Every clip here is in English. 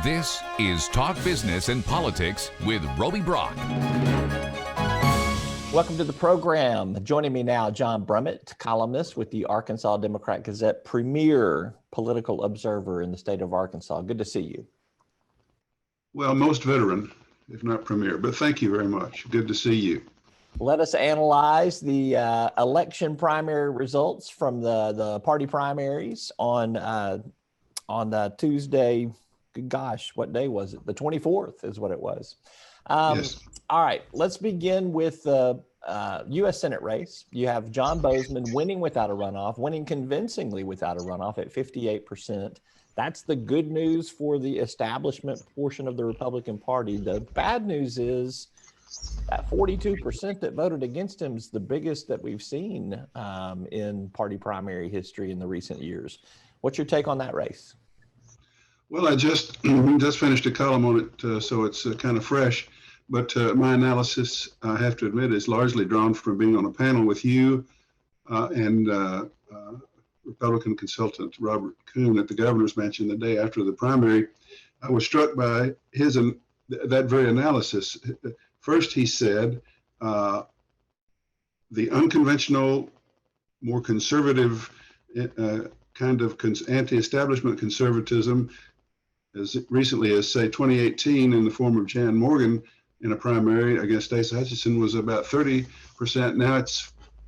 This is Talk Business and Politics with Roby Brock. Welcome to the program. Joining me now, John Brummett, columnist with the Arkansas Democrat-Gazette, premier political observer in the state of Arkansas. Good to see you. Well, most veteran, if not premier, but thank you very much. Good to see you. Let us analyze the election primary results from the party primaries on Tuesday. Gosh, what day was it? The 24th is what it was. Yes. All right, let's begin with the U.S. Senate race. You have John Boozman winning without a runoff, winning convincingly without a runoff at 58%. That's the good news for the establishment portion of the Republican Party. The bad news is that 42% that voted against him is the biggest that we've seen in party primary history in the recent years. What's your take on that race? Well, I just finished a column on it, so it's kind of fresh. But my analysis, I have to admit, is largely drawn from being on a panel with you and Republican consultant Robert Kuhn at the governor's mansion the day after the primary. I was struck by that very analysis. First, he said the unconventional, more conservative kind of anti-establishment conservatism, as recently as, say, 2018 in the form of Jan Morgan in a primary against Asa Hutchinson was about 30%. Now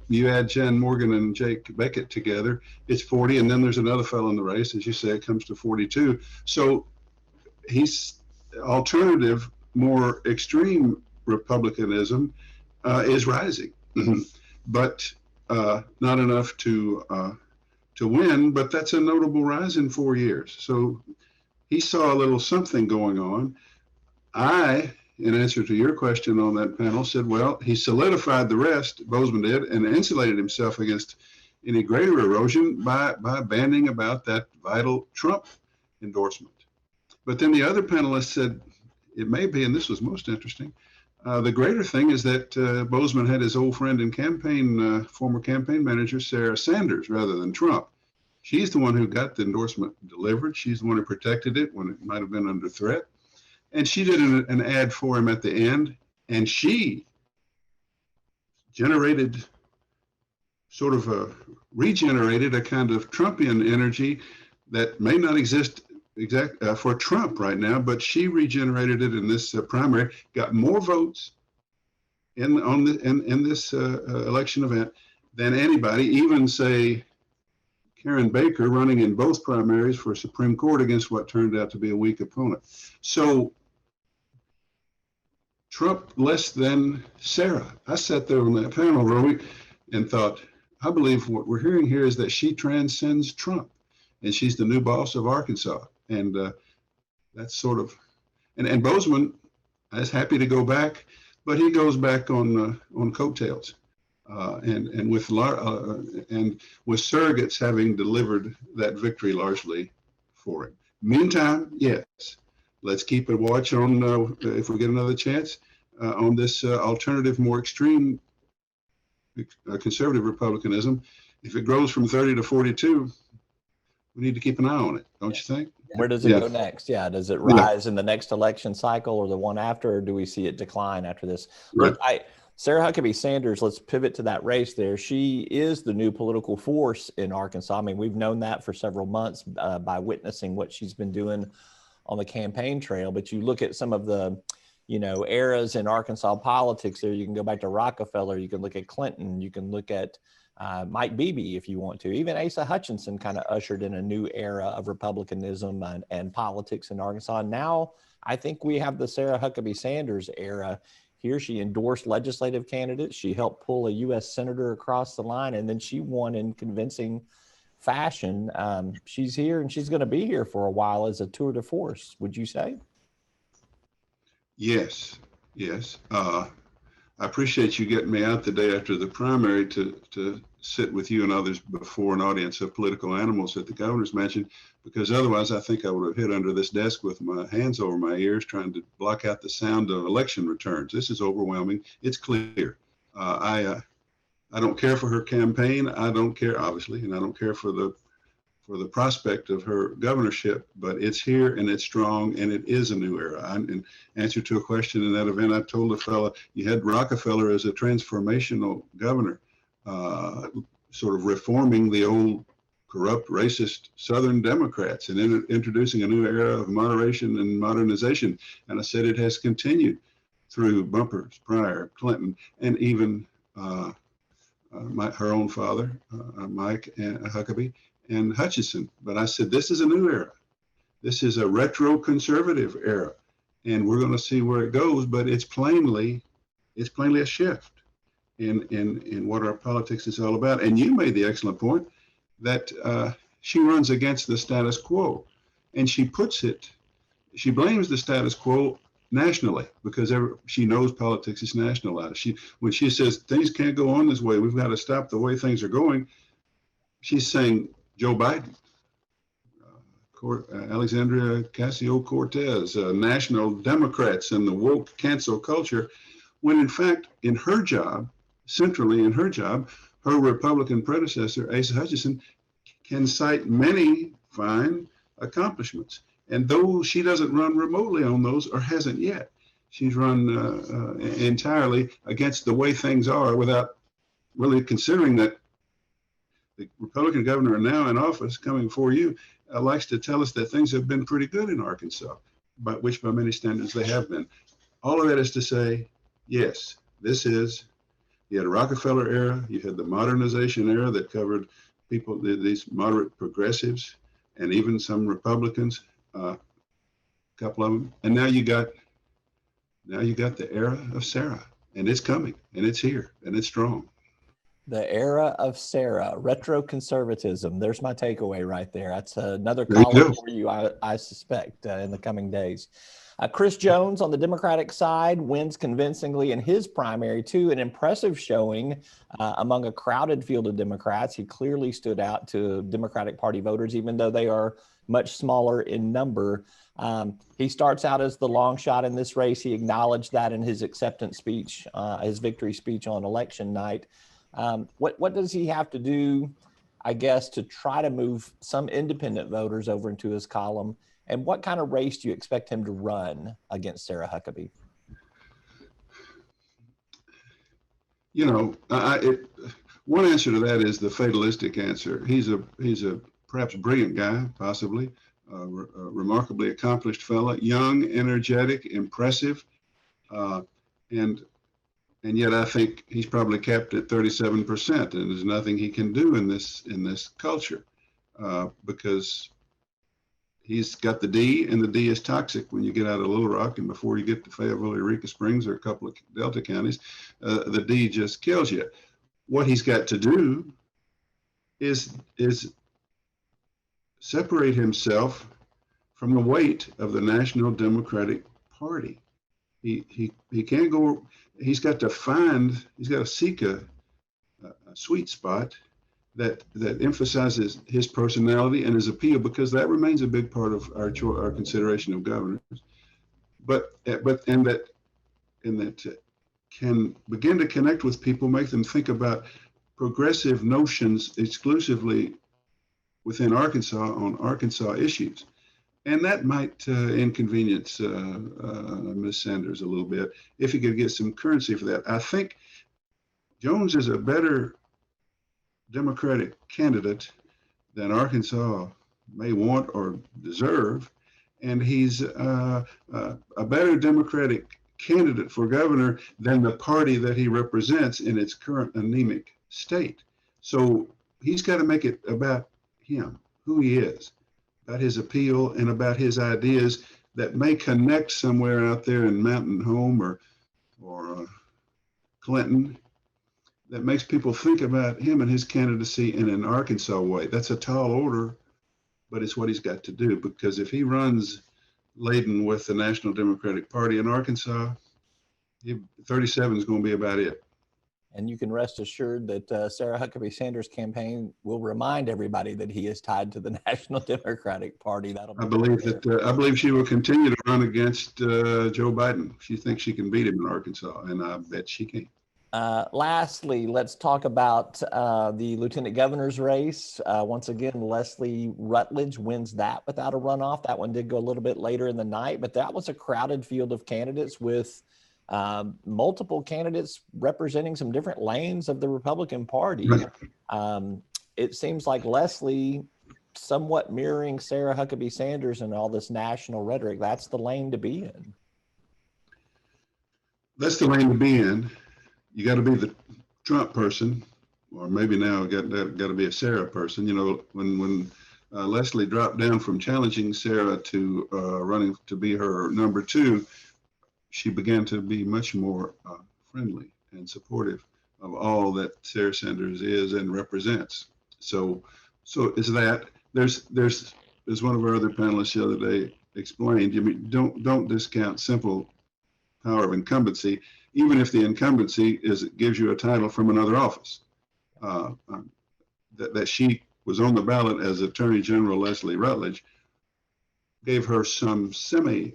you add Jan Morgan and Jake Beckett together, it's 40, and then there's another fellow in the race, as you say, it comes to 42. So he's alternative, more extreme Republicanism is rising, but not enough to win, but that's a notable rise in 4 years. So he saw a little something going on. I, in answer to your question on that panel, said, well, he solidified the rest, Boozman did, and insulated himself against any greater erosion by bandying about that vital Trump endorsement. But then the other panelists said, it may be, and this was most interesting, the greater thing is that Boozman had his old friend and former campaign manager, Sarah Sanders, rather than Trump. She's the one who got the endorsement delivered. She's the one who protected it when it might have been under threat. And she did an ad for him at the end, and she generated regenerated a kind of Trumpian energy that may not exist for Trump right now, but she regenerated it in this primary, got more votes in this election event than anybody, even say Karen Baker running in both primaries for Supreme Court against what turned out to be a weak opponent. So Trump less than Sarah. I sat there on that panel, Roby, and thought, I believe what we're hearing here is that she transcends Trump, and she's the new boss of Arkansas. And that's sort of, and Boozman is happy to go back, but he goes back on coattails. And with surrogates having delivered that victory largely for him. Meantime, yes, let's keep a watch on, if we get another chance, on this alternative, more extreme conservative Republicanism. If it grows from 30 to 42, we need to keep an eye on it, don't you think? Where does it go next? Yeah, does it rise in the next election cycle or the one after, or do we see it decline after this? Right. Look, Sarah Huckabee Sanders, let's pivot to that race there. She is the new political force in Arkansas. I mean, we've known that for several months by witnessing what she's been doing on the campaign trail. But you look at some of the, eras in Arkansas politics there. You can go back to Rockefeller. You can look at Clinton. You can look at Mike Beebe if you want to. Even Asa Hutchinson kind of ushered in a new era of Republicanism and politics in Arkansas. Now I think we have the Sarah Huckabee Sanders era. Here, she endorsed legislative candidates. She helped pull a U.S. senator across the line, and then she won in convincing fashion. She's here, and she's going to be here for a while as a tour de force, would you say? Yes. I appreciate you getting me out the day after the primary to sit with you and others before an audience of political animals at the governor's mansion, because otherwise I think I would have hid under this desk with my hands over my ears trying to block out the sound of election returns. This is overwhelming. It's clear. I don't care for her campaign. I don't care, obviously, and I don't care for the prospect of her governorship, but it's here and it's strong and it is a new era. In answer to a question in that event, I told the fellow, you had Rockefeller as a transformational governor, sort of reforming the old corrupt, racist Southern Democrats and introducing a new era of moderation and modernization. And I said it has continued through Bumpers, Pryor, Clinton, and even her own father, Mike and Huckabee, and Hutchinson. But I said, this is a new era. This is a retro conservative era. And we're going to see where it goes, but it's plainly a shift in what our politics is all about. And you made the excellent point that she runs against the status quo. And she blames the status quo nationally, because she knows politics is nationalized. When she says things can't go on this way, we've got to stop the way things are going, she's saying Joe Biden, Alexandria Ocasio-Cortez, national Democrats, and the woke cancel culture, when in fact, in her job, centrally in her job, her Republican predecessor, Asa Hutchinson, can cite many fine accomplishments. And though she doesn't run remotely on those, or hasn't yet, she's run entirely against the way things are without really considering that the Republican governor now in office coming before you likes to tell us that things have been pretty good in Arkansas, which by many standards they have been. All of that is to say, yes, you had a Rockefeller era, you had the modernization era that covered people, these moderate progressives, and even some Republicans, a couple of them. And now you got the era of Sarah, and it's coming, and it's here, and it's strong. The era of Sarah, retro conservatism. There's my takeaway right there. That's another column for you, I suspect, in the coming days. Chris Jones on the Democratic side wins convincingly in his primary, too. An impressive showing among a crowded field of Democrats. He clearly stood out to Democratic Party voters, even though they are much smaller in number. He starts out as the long shot in this race. He acknowledged that in his acceptance speech, his victory speech on election night. What does he have to do, I guess, to try to move some independent voters over into his column? And what kind of race do you expect him to run against Sarah Huckabee? You know, one answer to that is the fatalistic answer. He's a perhaps brilliant guy, possibly a remarkably accomplished fella, young, energetic, impressive, and yet I think he's probably capped at 37%, and there's nothing he can do in this culture because he's got the D, and the D is toxic when you get out of Little Rock and before you get to Fayetteville, Eureka Springs, or a couple of Delta counties, the D just kills you. What he's got to do is separate himself from the weight of the National Democratic Party. He can't go. He's got to seek a sweet spot that emphasizes his personality and his appeal, because that remains a big part of our consideration of governors. But that can begin to connect with people, make them think about progressive notions exclusively within Arkansas on Arkansas issues. And that might inconvenience Ms. Sanders a little bit if he could get some currency for that. I think Jones is a better Democratic candidate than Arkansas may want or deserve. And he's a better Democratic candidate for governor than the party that he represents in its current anemic state. So he's got to make it about him, who he is, about his appeal, and about his ideas that may connect somewhere out there in Mountain Home or Clinton, that makes people think about him and his candidacy in an Arkansas way. That's a tall order, but it's what he's got to do, because if he runs laden with the National Democratic Party in Arkansas, 37 is going to be about it. And you can rest assured that Sarah Huckabee Sanders' campaign will remind everybody that he is tied to the National Democratic Party. I believe she will continue to run against Joe Biden. She thinks she can beat him in Arkansas, and I bet she can. Lastly, let's talk about the lieutenant governor's race. Once again, Leslie Rutledge wins that without a runoff. That one did go a little bit later in the night, but that was a crowded field of candidates with multiple candidates representing some different lanes of the Republican Party. It seems like Leslie, somewhat mirroring Sarah Huckabee Sanders and all this national rhetoric, that's the lane to be in. That's the lane to be in. You got to be the Trump person, or maybe now got to be a Sarah person. You know, when Leslie dropped down from challenging Sarah to running to be her number two, she began to be much more friendly and supportive of all that Sarah Sanders is and represents. So is that there's as one of our other panelists the other day explained. You mean don't discount simple power of incumbency, even if the incumbency gives you a title from another office. That she was on the ballot as Attorney General Leslie Rutledge gave her some semi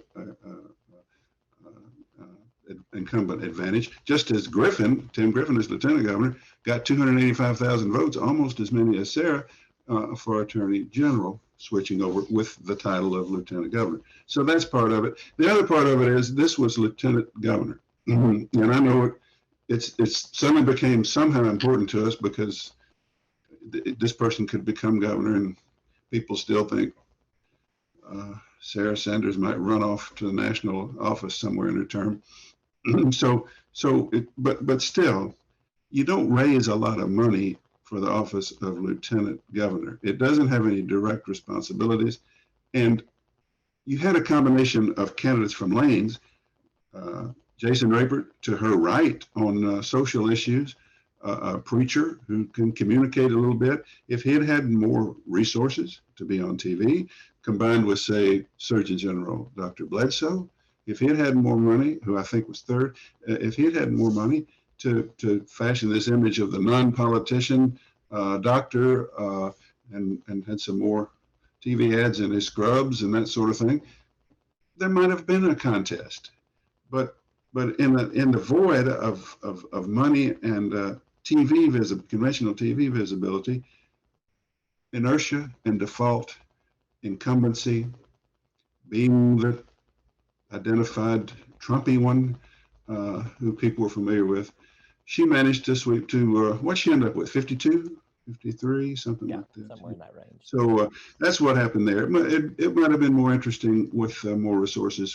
incumbent advantage, just as Tim Griffin as Lieutenant Governor got 285,000 votes, almost as many as Sarah for Attorney General, switching over with the title of Lieutenant Governor. So that's part of it. The other part of it is this was Lieutenant Governor. And I know it's suddenly became somehow important to us because this person could become governor, and people still think Sarah Sanders might run off to the national office somewhere in her term. But still, you don't raise a lot of money for the office of Lieutenant Governor. It doesn't have any direct responsibilities, and you had a combination of candidates from lanes. Jason Rapert to her right on social issues, a preacher who can communicate a little bit. If he had more resources to be on TV, combined with, say, Surgeon General Dr. Bledsoe, if he had more money, who I think was third, if he had more money to fashion this image of the non-politician doctor and had some more TV ads in his scrubs and that sort of thing, there might have been a contest. But in the void of money and conventional TV visibility, inertia and default, incumbency, being the identified Trumpy one who people were familiar with, she managed to sweep to what she ended up with, 52, 53, something like that. Somewhere in that range. So that's what happened there. It might have been more interesting with more resources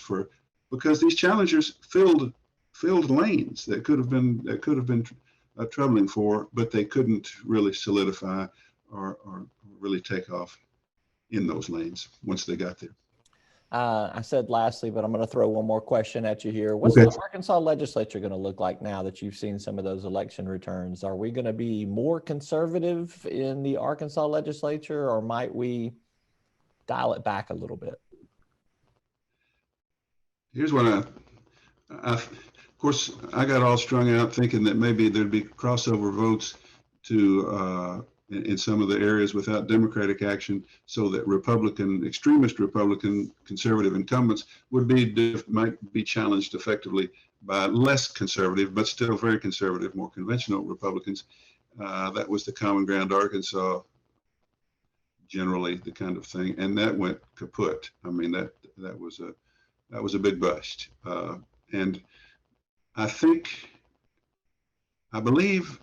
because these challengers filled lanes that could have been troubling for, but they couldn't really solidify or really take off in those lanes once they got there. I said lastly, but I'm going to throw one more question at you here. What's Okay. the Arkansas legislature going to look like now that you've seen some of those election returns? Are we going to be more conservative in the Arkansas legislature, or might we dial it back a little bit? Here's what of course, I got all strung out thinking that maybe there'd be crossover votes to in some of the areas without Democratic action, so that extremist Republican conservative incumbents might be challenged effectively by less conservative, but still very conservative, more conventional Republicans. That was the Common Ground Arkansas, generally the kind of thing, and that went kaput. I mean, that was a big bust, and I believe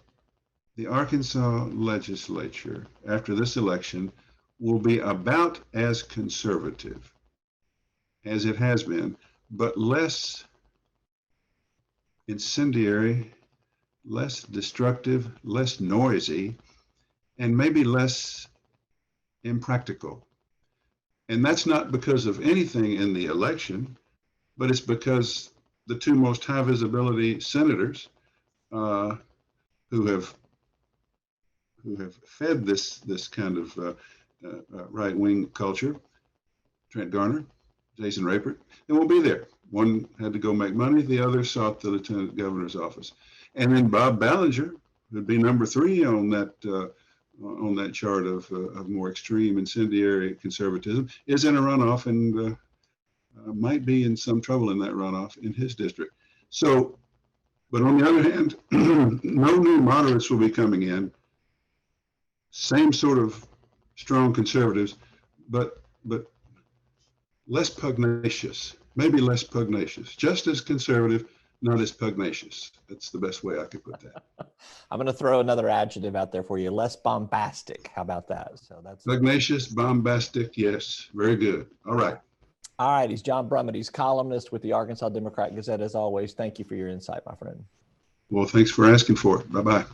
the Arkansas legislature after this election will be about as conservative as it has been, but less incendiary, less destructive, less noisy, and maybe less impractical. And that's not because of anything in the election, but it's because the two most high visibility senators who have fed this kind of right-wing culture, Trent Garner, Jason Rapert, they won't be there. One had to go make money, the other sought the lieutenant governor's office. And then Bob Ballinger, who'd be number 3 on that chart of more extreme incendiary conservatism, is in a runoff and might be in some trouble in that runoff in his district. So, But on the other hand, no new moderates will be coming in. Same sort of strong conservatives, but less pugnacious, maybe less pugnacious, just as conservative, not as pugnacious. That's the best way I could put that. I'm going to throw another adjective out there for you. Less bombastic. How about that? So that's Pugnacious, bombastic. Yes. Very good. All right. all right. He's John Brummett. He's columnist with the Arkansas Democrat Gazette. As always, thank you for your insight, my friend. Well, thanks for asking for it. Bye-bye.